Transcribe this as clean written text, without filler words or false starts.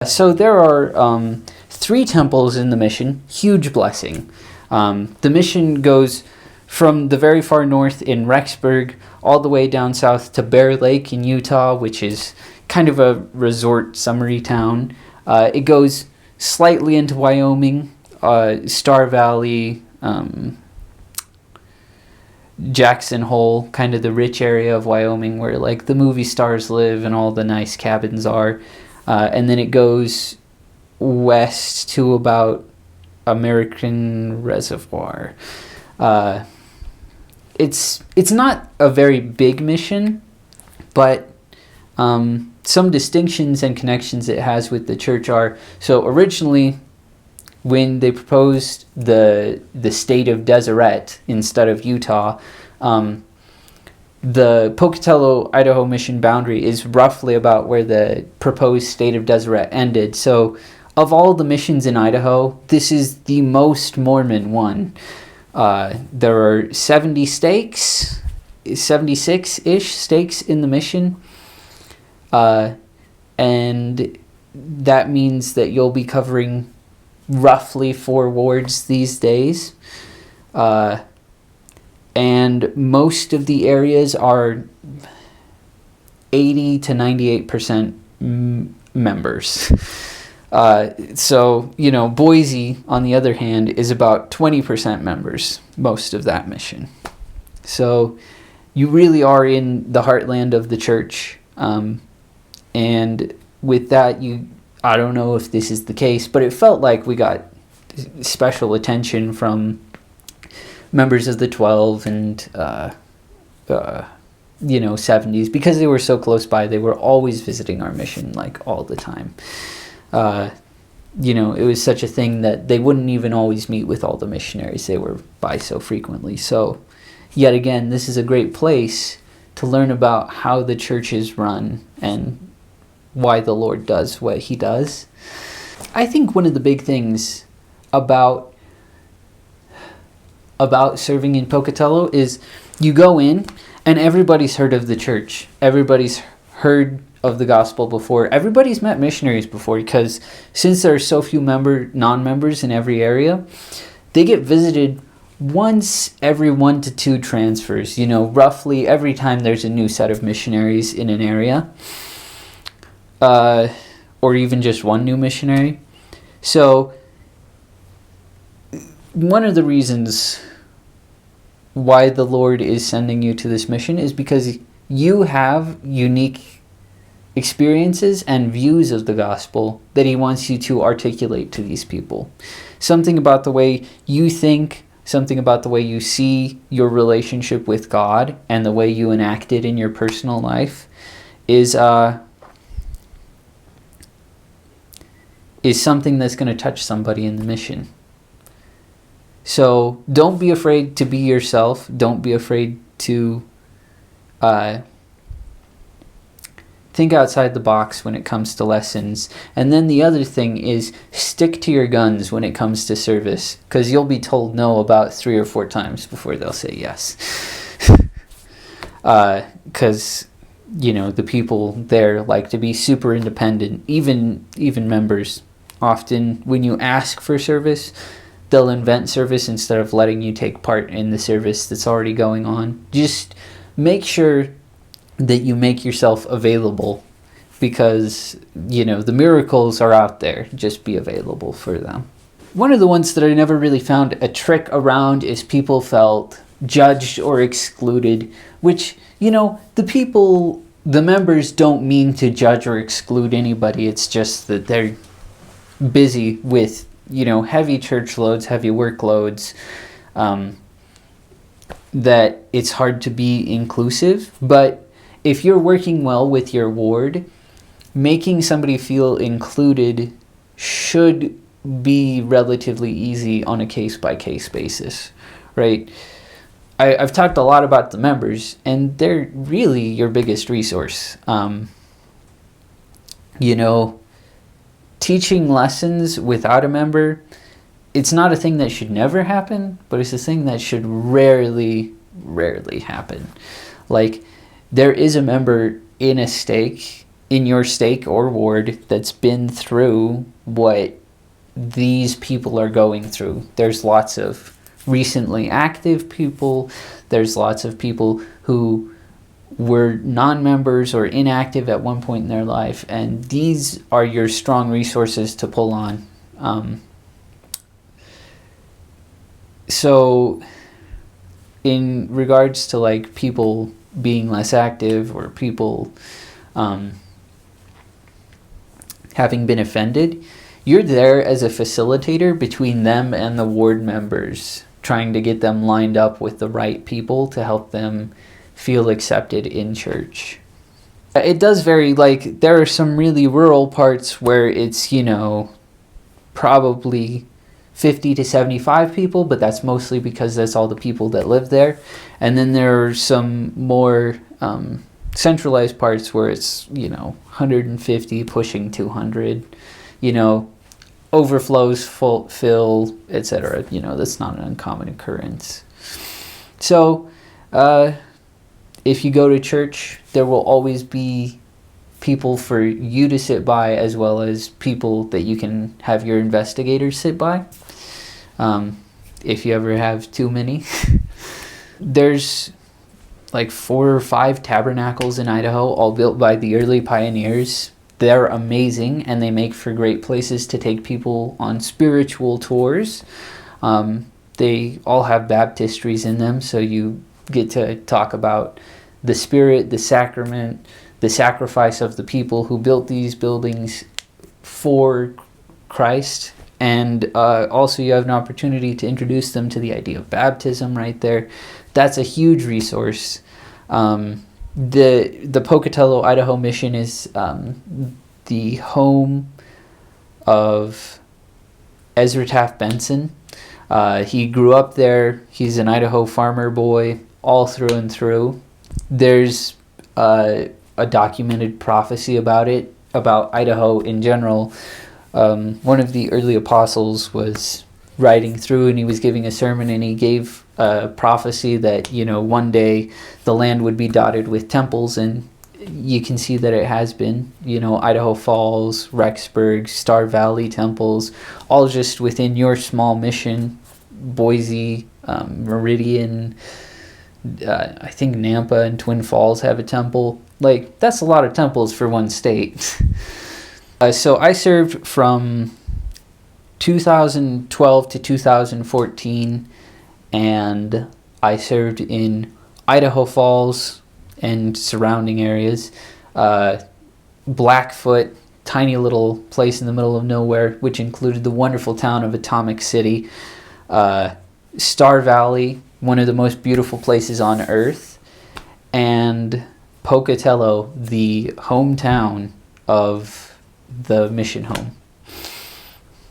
So there are 3 temples in the mission. Huge blessing. The mission goes from the very far north in Rexburg all the way down south to Bear Lake in Utah, which is kind of a resort summary town. It goes slightly into Wyoming, Star Valley, Jackson Hole, kind of the rich area of Wyoming where like the movie stars live and all the nice cabins are. And then it goes west to about American Reservoir. It's not a very big mission, but some distinctions and connections it has with the church are, so originally when they proposed the state of Deseret instead of Utah, the Pocatello, Idaho Mission boundary is roughly about where the proposed state of Deseret ended. So of all the missions in Idaho, this is the most Mormon one. There are 76-ish stakes in the mission. And that means that you'll be covering roughly 4 wards these days. And most of the areas are 80 to 98% members. So, Boise, on the other hand, is about 20% members, most of that mission. So you really are in the heartland of the church. And with that, I don't know if this is the case, but it felt like we got special attention from members of the 12 and 70s, because they were so close by. They were always visiting our mission, like all the time. It was such a thing that they wouldn't even always meet with all the missionaries. They were by so frequently. So yet again, this is a great place to learn about how the church is run and why the Lord does what he does. I think one of the big things about serving in Pocatello is you go in and everybody's heard of the church. Everybody's heard of the gospel before. Everybody's met missionaries before, because since there are so few non-members in every area, they get visited once every 1 to 2 transfers, roughly every time there's a new set of missionaries in an area, or even just one new missionary. So one of the reasons why the Lord is sending you to this mission is because you have unique experiences and views of the gospel that he wants you to articulate to these people. Something about the way you think, something about the way you see your relationship with God and the way you enact it in your personal life is something that's going to touch somebody in the mission. So don't be afraid to be yourself. Don't be afraid to think outside the box when it comes to lessons. And then the other thing is stick to your guns when it comes to service, because you'll be told no about 3 or 4 times before they'll say yes. Because the people there like to be super independent. Even members, often when you ask for service, they'll invent service instead of letting you take part in the service that's already going on. Just make sure that you make yourself available, because the miracles are out there. Just be available for them. One of the ones that I never really found a trick around is people felt judged or excluded, which the members don't mean to judge or exclude anybody. It's just that they're busy with heavy church loads, heavy workloads, that it's hard to be inclusive. But if you're working well with your ward, making somebody feel included should be relatively easy on a case-by-case basis, right? I've talked a lot about the members, and they're really your biggest resource. Teaching lessons without a member, it's not a thing that should never happen, but it's a thing that should rarely happen. Like, there is a member in a stake in your stake or ward that's been through what these people are going through. There's lots of recently active people. There's lots of people who were non-members or inactive at one point in their life, and these are your strong resources to pull on. So in regards to like people being less active or people having been offended, you're there as a facilitator between them and the ward members, trying to get them lined up with the right people to help them feel accepted in church. It does vary. Like, there are some really rural parts where it's, probably 50 to 75 people, but that's mostly because that's all the people that live there. And then there are some more centralized parts where it's, 150 pushing 200, overflows, fill, etc. That's not an uncommon occurrence. So, if you go to church, there will always be people for you to sit by, as well as people that you can have your investigators sit by. If you ever have too many. There's like 4 or 5 tabernacles in Idaho, all built by the early pioneers. They're amazing, and they make for great places to take people on spiritual tours. They all have baptistries in them, so you get to talk about the Spirit, the sacrament, the sacrifice of the people who built these buildings for Christ. And also you have an opportunity to introduce them to the idea of baptism right there. That's a huge resource. The Pocatello, Idaho Mission is the home of Ezra Taft Benson. He grew up there. He's an Idaho farmer boy all through and through. There's a documented prophecy about it, about Idaho in general. One of the early apostles was riding through, and he was giving a sermon, and he gave a prophecy that, one day the land would be dotted with temples, and you can see that it has been. Idaho Falls, Rexburg, Star Valley temples, all just within your small mission. Boise, Meridian, I think Nampa and Twin Falls have a temple. Like, that's a lot of temples for one state. So I served from 2012 to 2014, and I served in Idaho Falls and surrounding areas. Blackfoot, tiny little place in the middle of nowhere, which included the wonderful town of Atomic City. Star Valley, one of the most beautiful places on earth. And Pocatello, the hometown of the mission home.